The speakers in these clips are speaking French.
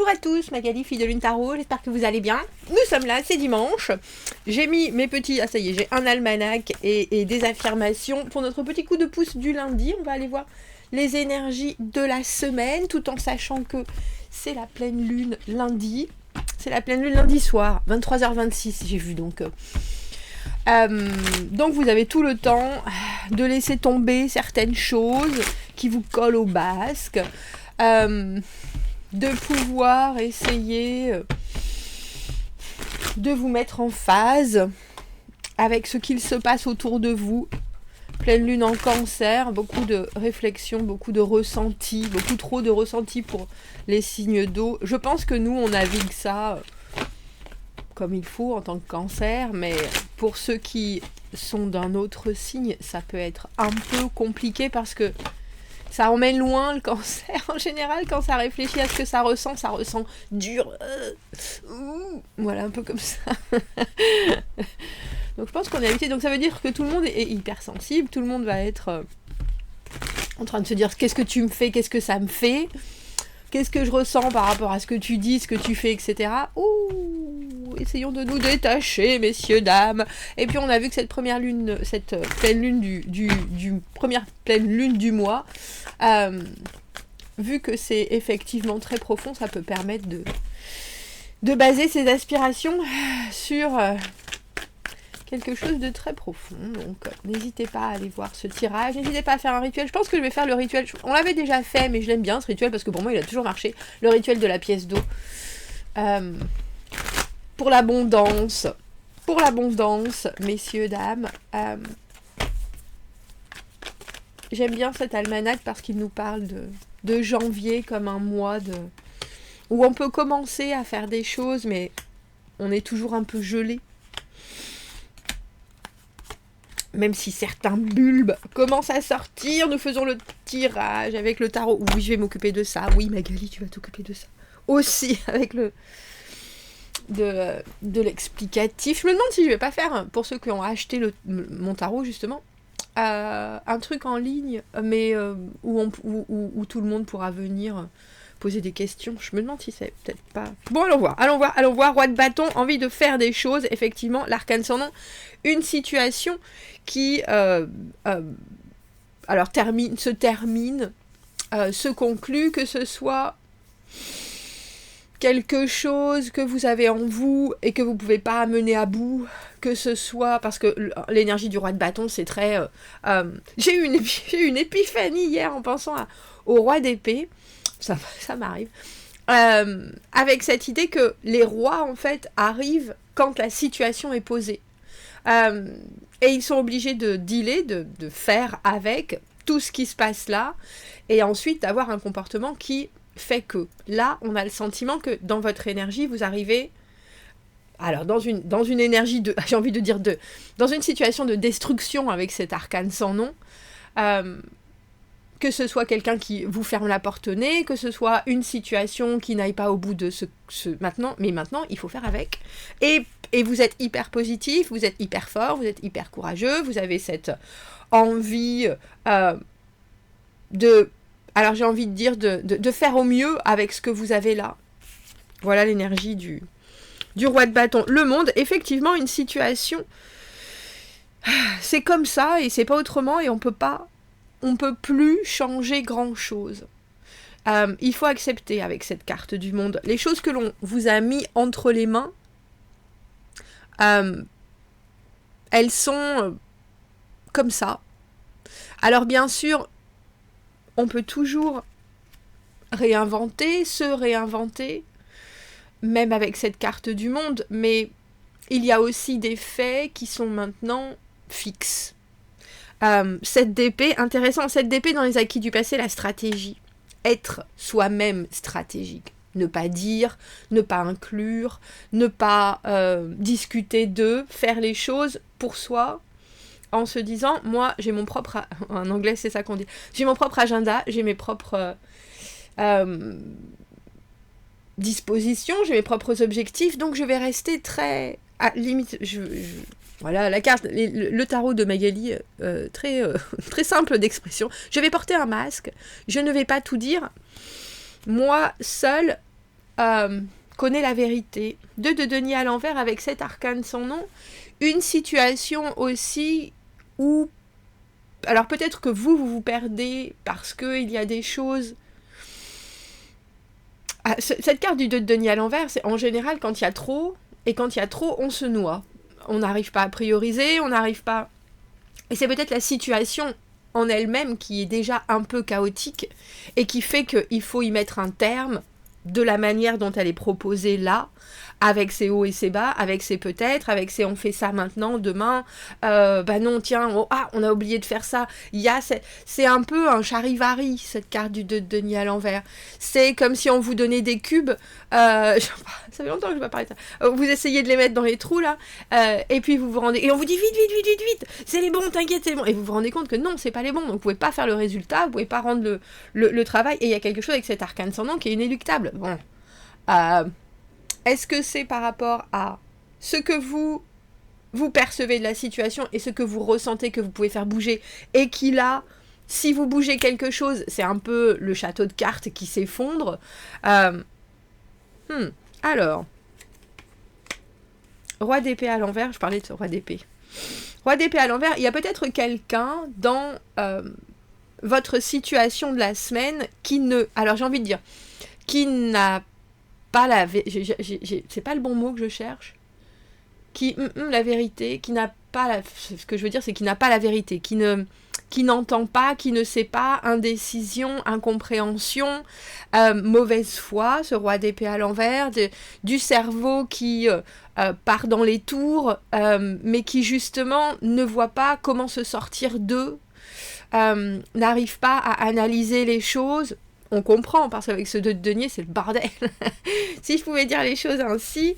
Bonjour à tous, Magali, fille de Lune Tarot, j'espère que vous allez bien. Nous sommes là, c'est dimanche. J'ai mis mes petits... Ah ça y est, j'ai un almanach et des affirmations pour notre petit coup de pouce du lundi. On va aller voir les énergies de la semaine, tout en sachant que c'est la pleine lune lundi. C'est la pleine lune lundi soir, 23h26, j'ai vu donc... Donc vous avez tout le temps de laisser tomber certaines choses qui vous collent au basque, de pouvoir essayer de vous mettre en phase avec ce qu'il se passe autour de vous. Pleine lune en Cancer, beaucoup de réflexion, beaucoup de ressenti, beaucoup trop de ressenti pour les signes d'eau. Je pense que nous on navigue ça comme il faut en tant que Cancer, mais pour ceux qui sont d'un autre signe, ça peut être un peu compliqué parce que ça emmène loin le Cancer. En général, quand ça réfléchit à ce que ça ressent dur. Voilà, un peu comme ça. Donc je pense qu'on est habitué. Donc ça veut dire que tout le monde est hypersensible, tout le monde va être en train de se dire qu'est-ce que tu me fais, qu'est-ce que ça me fait, qu'est-ce que je ressens par rapport à ce que tu dis, ce que tu fais, etc. Essayons de nous détacher, messieurs, dames. Et puis on a vu que cette première lune, cette pleine lune première pleine lune du mois, vu que c'est effectivement très profond, ça peut permettre de baser ses aspirations sur quelque chose de très profond. Donc n'hésitez pas à aller voir ce tirage, n'hésitez pas à faire un rituel. Je pense que je vais faire le rituel, on l'avait déjà fait, mais je l'aime bien ce rituel parce que pour moi il a toujours marché, le rituel de la pièce d'eau. Pour l'abondance, messieurs, dames. J'aime bien cet almanach parce qu'il nous parle de janvier comme un mois où on peut commencer à faire des choses, mais on est toujours un peu gelé. Même si certains bulbes commencent à sortir, nous faisons le tirage avec le tarot. Oui, je vais m'occuper de ça. Oui, Magali, tu vas t'occuper de ça. Aussi, avec de l'explicatif. Je me demande si je vais pas faire, pour ceux qui ont acheté mon tarot justement, un truc en ligne, mais où tout le monde pourra venir poser des questions. Je me demande si c'est peut-être pas... Bon, allons voir. Roi de bâton, envie de faire des choses. Effectivement, l'arcane sans nom. Une situation qui se conclut, que ce soit quelque chose que vous avez en vous et que vous ne pouvez pas amener à bout, que ce soit... Parce que l'énergie du roi de bâton, c'est très... J'ai eu une épiphanie hier en pensant au roi d'épée. Ça m'arrive. Avec cette idée que les rois, en fait, arrivent quand la situation est posée. Et ils sont obligés de dealer, de faire avec tout ce qui se passe là, et ensuite d'avoir un comportement qui fait que là, on a le sentiment que dans votre énergie, vous arrivez, alors dans une énergie de, j'ai envie de dire dans une situation de destruction avec cet arcane sans nom, que ce soit quelqu'un qui vous ferme la porte au nez, que ce soit une situation qui n'aille pas au bout de ce maintenant, mais maintenant, il faut faire avec. Et vous êtes hyper positif, vous êtes hyper fort, vous êtes hyper courageux, vous avez cette envie alors j'ai envie de dire de faire au mieux avec ce que vous avez là. Voilà l'énergie du roi de bâton. Le monde, effectivement, une situation, c'est comme ça et c'est pas autrement, et on peut plus changer grand chose. Il faut accepter avec cette carte du monde les choses que l'on vous a mis entre les mains. Elles sont comme ça. Alors bien sûr, on peut toujours se réinventer, même avec cette carte du monde, mais il y a aussi des faits qui sont maintenant fixes. Cette d'épée, intéressant, cette d'épée dans les acquis du passé, la stratégie. Être soi-même stratégique. Ne pas dire, ne pas inclure, ne pas discuter faire les choses pour soi, en se disant, moi, j'ai mon propre... En anglais, c'est ça qu'on dit. J'ai mon propre agenda, j'ai mes propres dispositions, j'ai mes propres objectifs, donc je vais rester très... À limite, voilà, la carte, le tarot de Magali, très simple d'expression. Je vais porter un masque, je ne vais pas tout dire. Moi, seule, connaît la vérité. 2 de denier à l'envers avec cet arcane sans nom. Une situation aussi où... Alors peut-être que vous perdez parce qu'il y a des choses... cette carte du 2 de denier à l'envers, c'est en général quand il y a trop, et quand il y a trop, on se noie. On n'arrive pas à prioriser, on n'arrive pas... Et c'est peut-être la situation en elle-même qui est déjà un peu chaotique et qui fait qu'il faut y mettre un terme de la manière dont elle est proposée là, avec ses hauts et ses bas, avec ses peut-être, avec ses on fait ça maintenant, demain, bah non, tiens, on a oublié de faire ça. C'est un peu un charivari, cette carte du 2 de denier à l'envers. C'est comme si on vous donnait des cubes, ça fait longtemps que je ne vais pas parler de ça, vous essayez de les mettre dans les trous là, et puis vous vous rendez, et on vous dit vite, c'est les bons, t'inquiète, c'est les bons, et vous vous rendez compte que non, c'est pas les bons, donc vous pouvez pas faire le résultat, vous pouvez pas rendre le travail, et il y a quelque chose avec cet arcane sans nom qui est inéluctable. Bon. Est-ce que c'est par rapport à ce que vous percevez de la situation et ce que vous ressentez que vous pouvez faire bouger et qui là, si vous bougez quelque chose, c'est un peu le château de cartes qui s'effondre. Alors, roi d'épée à l'envers, je parlais de ce roi d'épée. Roi d'épée à l'envers, il y a peut-être quelqu'un dans votre situation de la semaine qui ne... Alors j'ai envie de dire, qui n'a pas la... c'est pas le bon mot que je cherche. La vérité, qui n'a pas la... Ce que je veux dire, c'est qui n'a pas la vérité, qui n'entend pas, qui ne sait pas, indécision, incompréhension, mauvaise foi, ce roi d'épée à l'envers, du cerveau qui part dans les tours, mais qui justement ne voit pas comment se sortir d'eux, n'arrive pas à analyser les choses. On comprend, parce qu'avec ce 2 de denier, c'est le bordel. Si je pouvais dire les choses ainsi,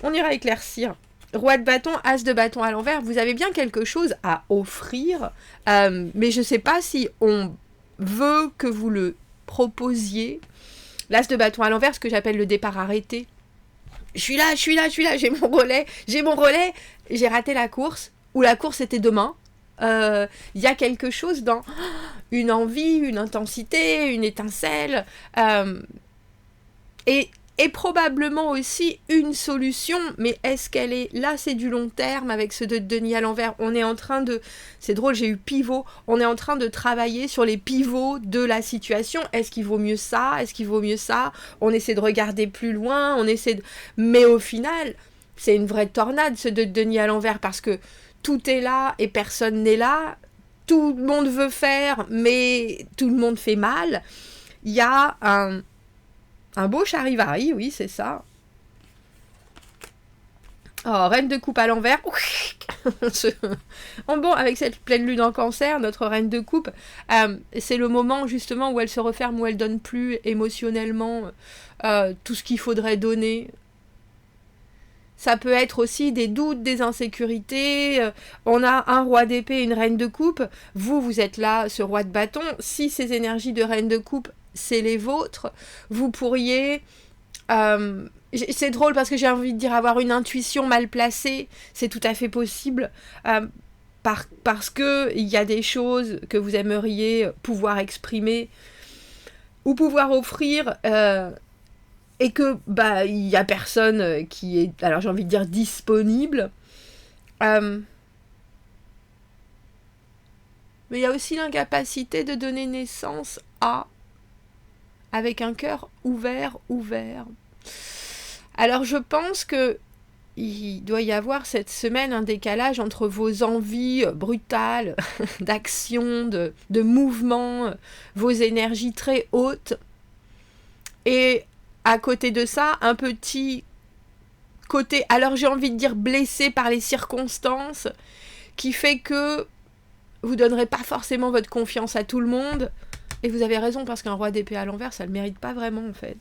on ira éclaircir. Roi de bâton, as de bâton à l'envers, vous avez bien quelque chose à offrir, mais je ne sais pas si on veut que vous le proposiez. L'as de bâton à l'envers, ce que j'appelle le départ arrêté. Je suis là, j'ai mon relais, j'ai raté la course, ou la course était demain. Y a quelque chose dans une envie, une intensité, une étincelle, et probablement aussi une solution, mais est-ce qu'elle est là? C'est du long terme avec ce 2 de denier à l'envers. On est en train de... C'est drôle, j'ai eu pivot. On est en train de travailler sur les pivots de la situation. Est-ce qu'il vaut mieux ça? Est-ce qu'il vaut mieux ça? On essaie de regarder plus loin, mais au final, c'est une vraie tornade ce 2 de denier à l'envers parce que tout est là et personne n'est là. Tout le monde veut faire, mais tout le monde fait mal. Il y a un beau charivari, oui, c'est ça. Oh, reine de coupe à l'envers. Bon, avec cette pleine lune en cancer, notre reine de coupe, c'est le moment justement où elle se referme, où elle donne plus émotionnellement tout ce qu'il faudrait donner. Ça peut être aussi des doutes, des insécurités. On a un roi d'épée et une reine de coupe. Vous êtes là, ce roi de bâton. Si ces énergies de reine de coupe, c'est les vôtres, vous pourriez... c'est drôle parce que j'ai envie de dire avoir une intuition mal placée. C'est tout à fait possible. Parce qu'il y a des choses que vous aimeriez pouvoir exprimer ou pouvoir offrir... et que il y a personne qui est, alors j'ai envie de dire disponible, mais il y a aussi l'incapacité de donner naissance avec un cœur ouvert. Alors je pense que il doit y avoir cette semaine un décalage entre vos envies brutales d'action, de mouvement, vos énergies très hautes, et à côté de ça, un petit côté, alors j'ai envie de dire blessé par les circonstances, qui fait que vous ne donnerez pas forcément votre confiance à tout le monde. Et vous avez raison, parce qu'un roi d'épée à l'envers, ça ne le mérite pas vraiment en fait.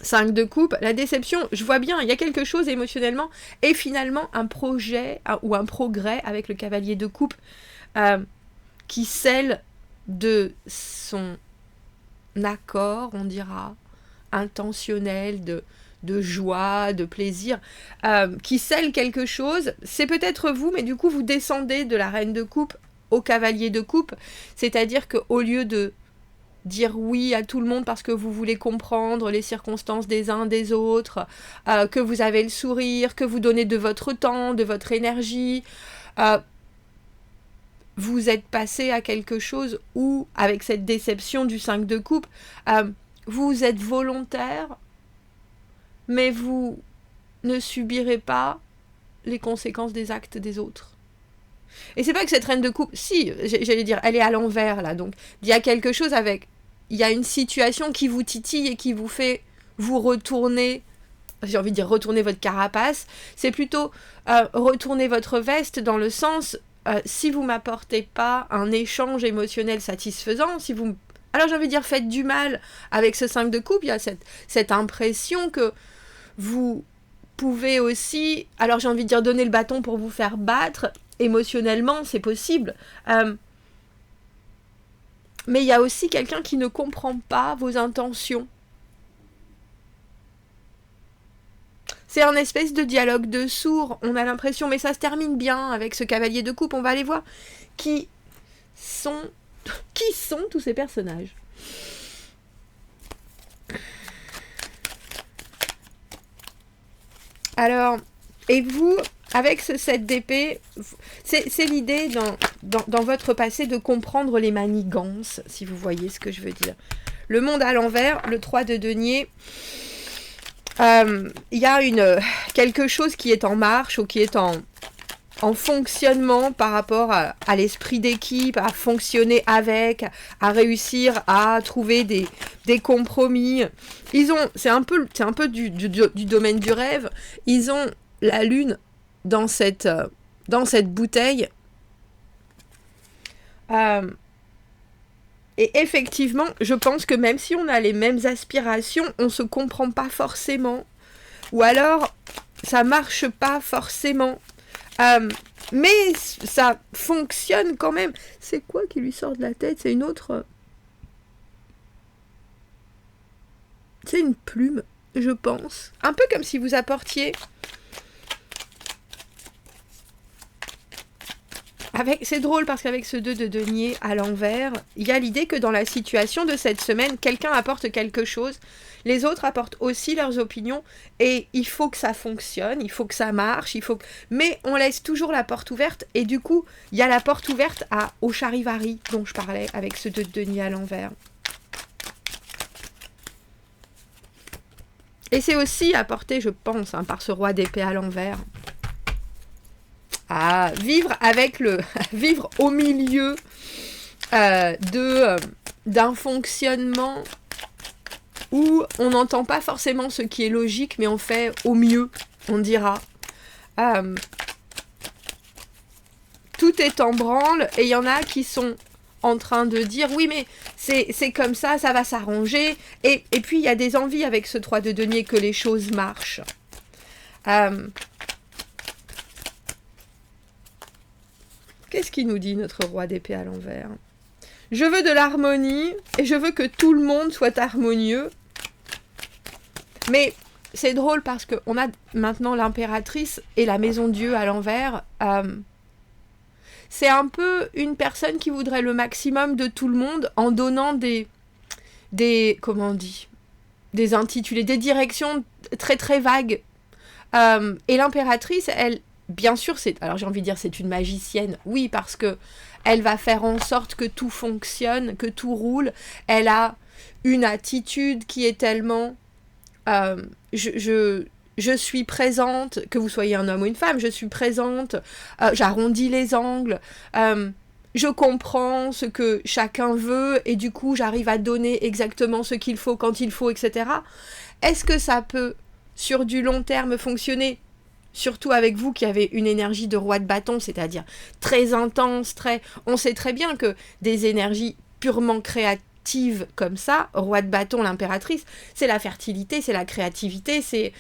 5 de coupe, la déception, je vois bien, il y a quelque chose émotionnellement, et finalement un projet ou un progrès avec le cavalier de coupe qui scelle de son accord, on dira, intentionnel, de joie, de plaisir, qui scelle quelque chose. C'est peut-être vous, mais du coup vous descendez de la reine de coupe au cavalier de coupe, c'est-à-dire qu'au lieu de dire oui à tout le monde parce que vous voulez comprendre les circonstances des uns des autres, que vous avez le sourire, que vous donnez de votre temps, de votre énergie. Vous êtes passé à quelque chose où, avec cette déception du 5 de coupe, vous êtes volontaire, mais vous ne subirez pas les conséquences des actes des autres. Et c'est pas que cette reine de coupe, si, j'allais dire, elle est à l'envers là, donc il y a quelque chose avec, il y a une situation qui vous titille et qui vous fait vous retourner, j'ai envie de dire retourner votre carapace, c'est plutôt retourner votre veste dans le sens, si vous m'apportez pas un échange émotionnel satisfaisant, si vous... Alors j'ai envie de dire, faites du mal avec ce 5 de coupe, il y a cette impression que vous pouvez aussi, alors j'ai envie de dire, donner le bâton pour vous faire battre, émotionnellement, c'est possible. Mais il y a aussi quelqu'un qui ne comprend pas vos intentions. C'est un espèce de dialogue de sourds, on a l'impression, mais ça se termine bien avec ce cavalier de coupe, on va aller voir qui sont tous ces personnages. Alors, et vous, avec ce 7 d'épée, c'est l'idée dans votre passé de comprendre les manigances, si vous voyez ce que je veux dire. Le monde à l'envers, le 3 de denier, il y a quelque chose qui est en marche ou qui est en fonctionnement par rapport à l'esprit d'équipe, à fonctionner avec, à réussir à trouver des compromis. C'est un peu du domaine du rêve. Ils ont la lune dans cette bouteille. Et effectivement, je pense que même si on a les mêmes aspirations, on se comprend pas forcément. Ou alors, ça marche pas forcément. Mais ça fonctionne quand même. C'est quoi qui lui sort de la tête? C'est une autre... C'est une plume, je pense. Un peu comme si vous apportiez... C'est drôle parce qu'avec ce 2 de denier à l'envers, il y a l'idée que dans la situation de cette semaine, quelqu'un apporte quelque chose, les autres apportent aussi leurs opinions, et il faut que ça fonctionne, il faut que ça marche, mais on laisse toujours la porte ouverte, et du coup, il y a la porte ouverte au charivari dont je parlais avec ce 2 de denier à l'envers. Et c'est aussi apporté, je pense, par ce roi d'épée à l'envers. Vivre au milieu d'un fonctionnement où on n'entend pas forcément ce qui est logique, mais on fait au mieux, on dira. Tout est en branle, et il y en a qui sont en train de dire oui, mais c'est comme ça, ça va s'arranger. Et puis il y a des envies avec ce 3 de denier que les choses marchent. Qu'est-ce qu'il nous dit, notre roi d'épée à l'envers? Je veux de l'harmonie, et je veux que tout le monde soit harmonieux. Mais c'est drôle parce qu'on a maintenant l'impératrice et la maison Dieu à l'envers. C'est un peu une personne qui voudrait le maximum de tout le monde en donnant des comment on dit, des intitulés, des directions très très vagues. Et l'impératrice, elle... Bien sûr, alors j'ai envie de dire c'est une magicienne, oui, parce que elle va faire en sorte que tout fonctionne, que tout roule. Elle a une attitude qui est tellement je suis présente, que vous soyez un homme ou une femme, je suis présente, j'arrondis les angles, je comprends ce que chacun veut et du coup j'arrive à donner exactement ce qu'il faut quand il faut, etc. Est-ce que ça peut, sur du long terme, fonctionner ? Surtout avec vous qui avez une énergie de roi de bâton, c'est-à-dire très intense, on sait très bien que des énergies purement créatives comme ça, roi de bâton, l'impératrice, c'est la fertilité, c'est la créativité, c'est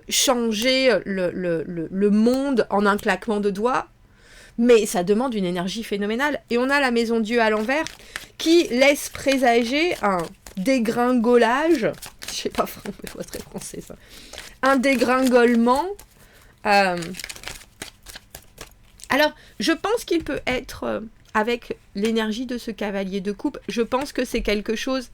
changer le monde en un claquement de doigts, mais ça demande une énergie phénoménale. Et on a la maison Dieu à l'envers qui laisse présager un dégringolage, je sais pas, c'est pas très français ça, un dégringolement. Alors, je pense qu'il peut être avec l'énergie de ce cavalier de coupe. Je pense que c'est quelque chose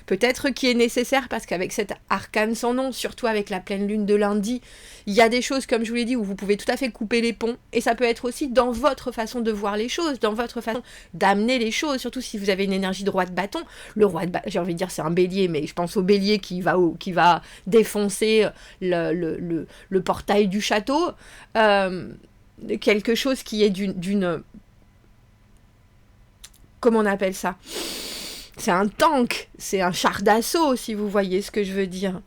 peut-être qui est nécessaire parce qu'avec cet arcane sans nom, surtout avec la pleine lune de lundi, il y a des choses, comme je vous l'ai dit, où vous pouvez tout à fait couper les ponts. Et ça peut être aussi dans votre façon de voir les choses, dans votre façon d'amener les choses, surtout si vous avez une énergie de roi de bâton. Le roi de bâton, j'ai envie de dire c'est un bélier, mais je pense au bélier qui va défoncer le portail du château. Quelque chose qui est d'une... Comment on appelle ça ? C'est un tank, c'est un char d'assaut, si vous voyez ce que je veux dire.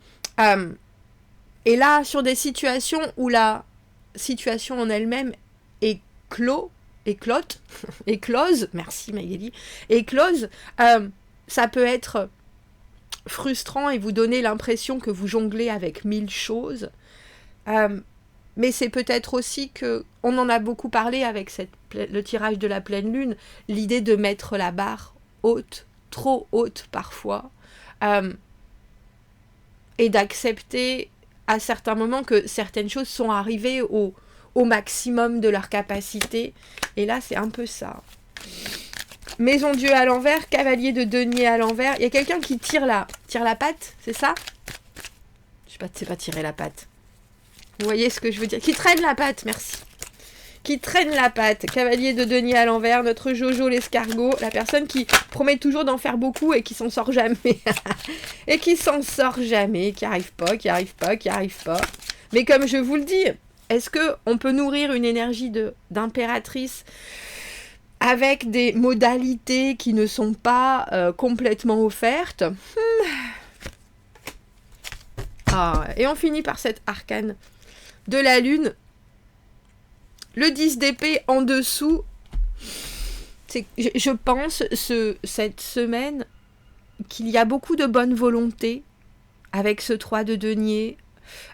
Et là, sur des situations où la situation en elle-même est éclose, merci Magali, éclose, ça peut être frustrant et vous donner l'impression que vous jonglez avec 1000 choses. Mais c'est peut-être aussi que, on en a beaucoup parlé avec le tirage de la pleine lune, l'idée de mettre la barre haute, trop haute parfois, et d'accepter à certains moments que certaines choses sont arrivées au maximum de leur capacité. Et là, c'est un peu ça. Maison Dieu à l'envers, cavalier de denier à l'envers. Il y a quelqu'un qui tire la patte, c'est ça ? Je sais pas, c'est pas tirer la patte. Vous voyez ce que je veux dire ? Qui traîne la patte, merci. Qui traîne la patte, cavalier de denier à l'envers, notre Jojo l'escargot, la personne qui promet toujours d'en faire beaucoup et qui s'en sort jamais. Et qui s'en sort jamais, qui arrive pas. Mais comme je vous le dis, est-ce qu'on peut nourrir une énergie d'impératrice avec des modalités qui ne sont pas complètement offertes ? Et on finit par cette arcane de la lune. Le 10 d'épée en dessous, je pense cette semaine qu'il y a beaucoup de bonne volonté avec ce 3 de denier,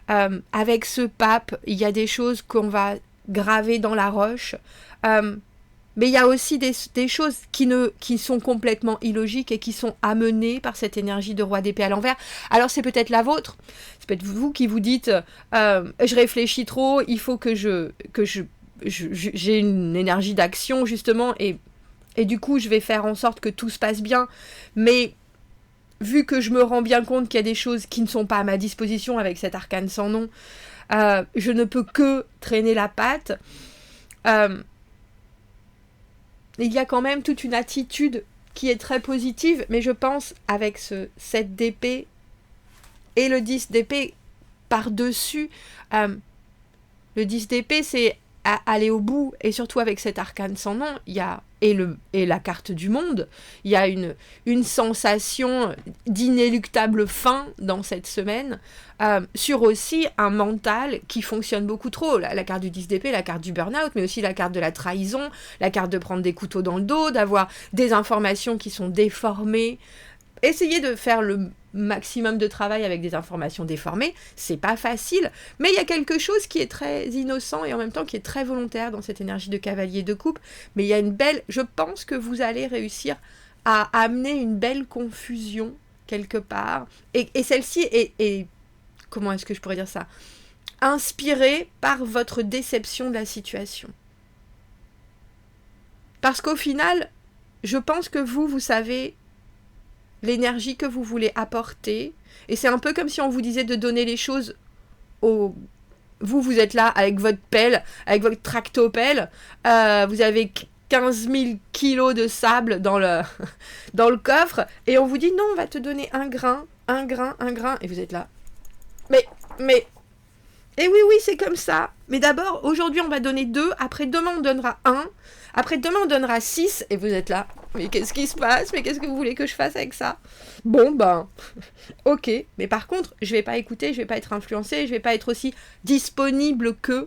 avec ce pape, il y a des choses qu'on va graver dans la roche, mais il y a aussi des choses qui sont complètement illogiques et qui sont amenées par cette énergie de roi d'épée à l'envers. Alors c'est peut-être la vôtre, c'est peut-être vous qui vous dites je réfléchis trop, il faut que j'ai une énergie d'action justement et du coup je vais faire en sorte que tout se passe bien, mais vu que je me rends bien compte qu'il y a des choses qui ne sont pas à ma disposition avec cet arcane sans nom, je ne peux que traîner la patte. Il y a quand même toute une attitude qui est très positive, mais je pense avec ce 7 d'épée et le 10 d'épée par-dessus, le 10 d'épée c'est à aller au bout, et surtout avec cet arcane sans nom, il y a, et la carte du monde, il y a une sensation d'inéluctable fin dans cette semaine, sur aussi un mental qui fonctionne beaucoup trop. La carte du 10 d'épée, la carte du burn-out, mais aussi la carte de la trahison, la carte de prendre des couteaux dans le dos, d'avoir des informations qui sont déformées. Essayez de faire le maximum de travail avec des informations déformées, c'est pas facile, mais il y a quelque chose qui est très innocent et en même temps qui est très volontaire dans cette énergie de cavalier de coupe, mais il y a je pense que vous allez réussir à amener une belle confusion quelque part, et celle-ci est, comment est-ce que je pourrais dire ça, inspirée par votre déception de la situation. Parce qu'au final, je pense que vous savez l'énergie que vous voulez apporter, et c'est un peu comme si on vous disait de donner les choses vous êtes là avec votre pelle, avec votre tractopelle, vous avez 15 000 kilos de sable dans le coffre, et on vous dit non, on va te donner un grain, et vous êtes là, mais, et oui, c'est comme ça, mais d'abord, aujourd'hui on va donner 2, après demain on donnera 1, après demain on donnera 6, et vous êtes là, mais qu'est-ce qui se passe? Mais qu'est-ce que vous voulez que je fasse avec ça? Bon, ok. Mais par contre, je vais pas écouter, je vais pas être influencée, je vais pas être aussi disponible que...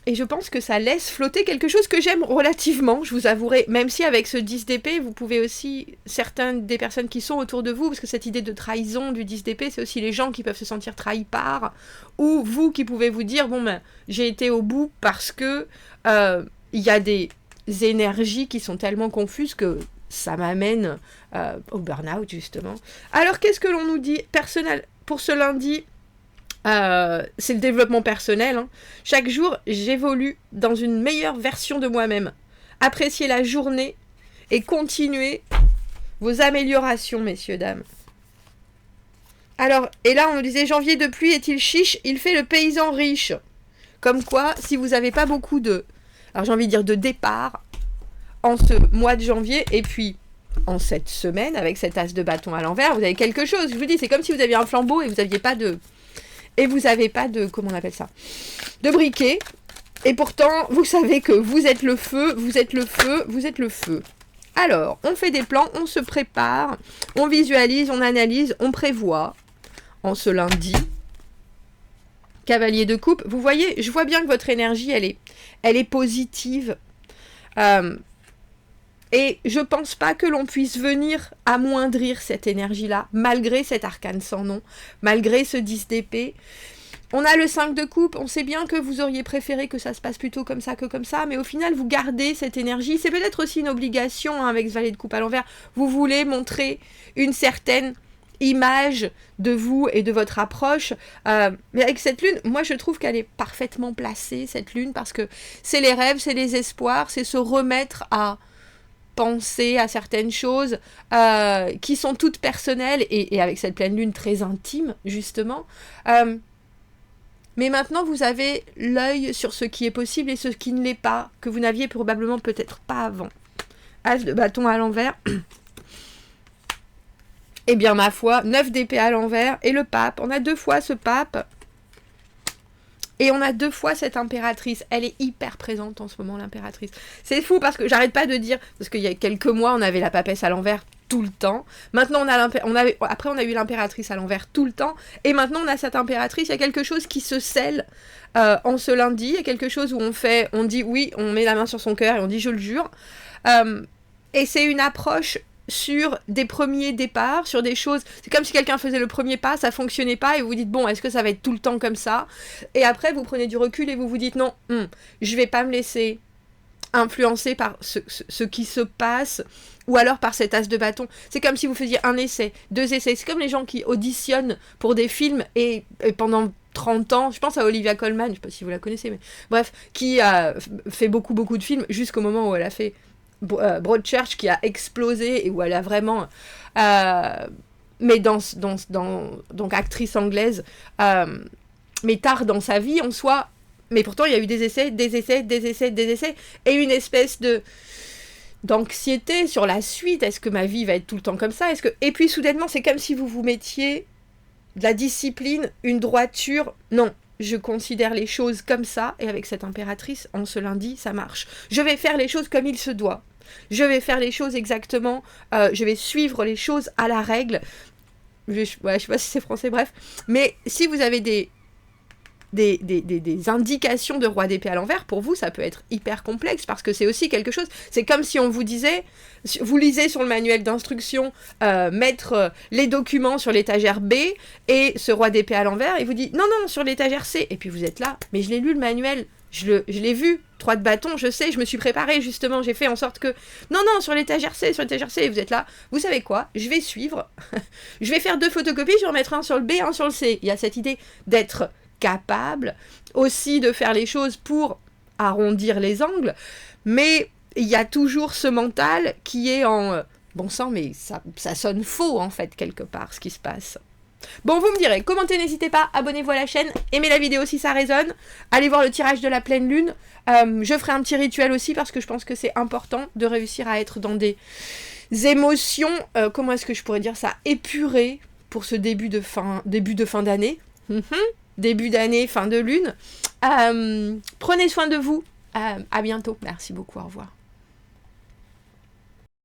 Et je pense que ça laisse flotter quelque chose que j'aime relativement, je vous avouerai. Même si avec ce 10 d'épée, vous pouvez aussi... Certaines des personnes qui sont autour de vous, parce que cette idée de trahison du 10 d'épée, c'est aussi les gens qui peuvent se sentir trahis par... Ou vous qui pouvez vous dire, j'ai été au bout parce que il y a des énergies qui sont tellement confuses que ça m'amène au burn-out, justement. Alors, qu'est-ce que l'on nous dit personnel pour ce lundi c'est le développement personnel. Hein. Chaque jour, j'évolue dans une meilleure version de moi-même. Appréciez la journée et continuez vos améliorations, messieurs, dames. Alors, et là, on nous disait, janvier de pluie est-il chiche? Il fait le paysan riche. Comme quoi, si vous n'avez pas beaucoup de... Alors, j'ai envie de dire de départ en ce mois de janvier, et puis en cette semaine, avec cet as de bâton à l'envers, vous avez quelque chose. Je vous dis, c'est comme si vous aviez un flambeau et vous n'aviez pas de... comment on appelle ça? De briquet. Et pourtant, vous savez que vous êtes le feu, vous êtes le feu, vous êtes le feu. Alors, on fait des plans, on se prépare, on visualise, on analyse, on prévoit. En ce lundi, cavalier de coupe, vous voyez, je vois bien que votre énergie, elle est positive. Et je pense pas que l'on puisse venir amoindrir cette énergie-là, malgré cet arcane sans nom, malgré ce 10 d'épée. On a le 5 de coupe, on sait bien que vous auriez préféré que ça se passe plutôt comme ça que comme ça, mais au final, vous gardez cette énergie. C'est peut-être aussi une obligation hein, avec ce valet de coupe à l'envers. Vous voulez montrer une certaine image de vous et de votre approche. Mais avec cette lune, moi, je trouve qu'elle est parfaitement placée, cette lune, parce que c'est les rêves, c'est les espoirs, c'est se remettre à penser à certaines choses qui sont toutes personnelles et avec cette pleine lune très intime, justement. Mais maintenant, vous avez l'œil sur ce qui est possible et ce qui ne l'est pas, que vous n'aviez probablement peut-être pas avant. As de bâton à l'envers. Eh bien, ma foi, 9 d'épée à l'envers et le pape. On a 2 fois ce pape. Et on a 2 fois cette impératrice. Elle est hyper présente en ce moment, l'impératrice. C'est fou parce que j'arrête pas de dire... Parce qu'il y a quelques mois, on avait la papesse à l'envers tout le temps. Maintenant, après, on a eu l'impératrice à l'envers tout le temps. Et maintenant, on a cette impératrice. Il y a quelque chose qui se scelle en ce lundi. Il y a quelque chose où on dit oui, on met la main sur son cœur et on dit je le jure. Et c'est une approche sur des premiers départs, sur des choses... C'est comme si quelqu'un faisait le premier pas, ça fonctionnait pas, et vous vous dites, bon, est-ce que ça va être tout le temps comme ça? Et après, vous prenez du recul et vous vous dites, non, je vais pas me laisser influencer par ce qui se passe, ou alors par cet as de bâton. C'est comme si vous faisiez un essai, 2 essais. C'est comme les gens qui auditionnent pour des films, et pendant 30 ans, je pense à Olivia Colman, je sais pas si vous la connaissez, mais bref, qui a fait beaucoup de films, jusqu'au moment où elle a fait Broadchurch qui a explosé et où elle a vraiment mais donc actrice anglaise mais tard dans sa vie en soi, mais pourtant il y a eu des essais et une espèce d'anxiété sur la suite. Est-ce que ma vie va être tout le temps comme ça? Et puis soudainement c'est comme si vous vous mettiez de la discipline, une droiture. Non, je considère les choses comme ça, et avec cette impératrice, en ce lundi, ça marche. Je vais faire les choses comme il se doit. Je vais faire les choses exactement, je vais suivre les choses à la règle. Je sais pas si c'est français, bref. Mais si vous avez des indications de roi d'épée à l'envers, pour vous, ça peut être hyper complexe, parce que c'est aussi quelque chose... C'est comme si on vous disait, vous lisez sur le manuel d'instruction, mettre les documents sur l'étagère B, et ce roi d'épée à l'envers, il vous dit, non, sur l'étagère C. Et puis vous êtes là, mais je l'ai lu le manuel, je l'ai vu, 3 de bâton, je sais, je me suis préparée, justement, j'ai fait en sorte que... Non, sur l'étagère C, et vous êtes là, vous savez quoi, je vais suivre, je vais faire 2 photocopies, je vais en mettre un sur le B, un sur le C. Il y a cette idée d'être capable aussi de faire les choses pour arrondir les angles, mais il y a toujours ce mental qui est en bon sang, mais ça sonne faux en fait quelque part ce qui se passe. Bon, vous me direz, commentez, n'hésitez pas, abonnez-vous à la chaîne, aimez la vidéo si ça résonne, allez voir le tirage de la pleine lune, je ferai un petit rituel aussi parce que je pense que c'est important de réussir à être dans des émotions, comment est-ce que je pourrais dire ça, épurées pour ce début de fin d'année. Début d'année, fin de lune. Prenez soin de vous. À bientôt. Merci beaucoup. Au revoir.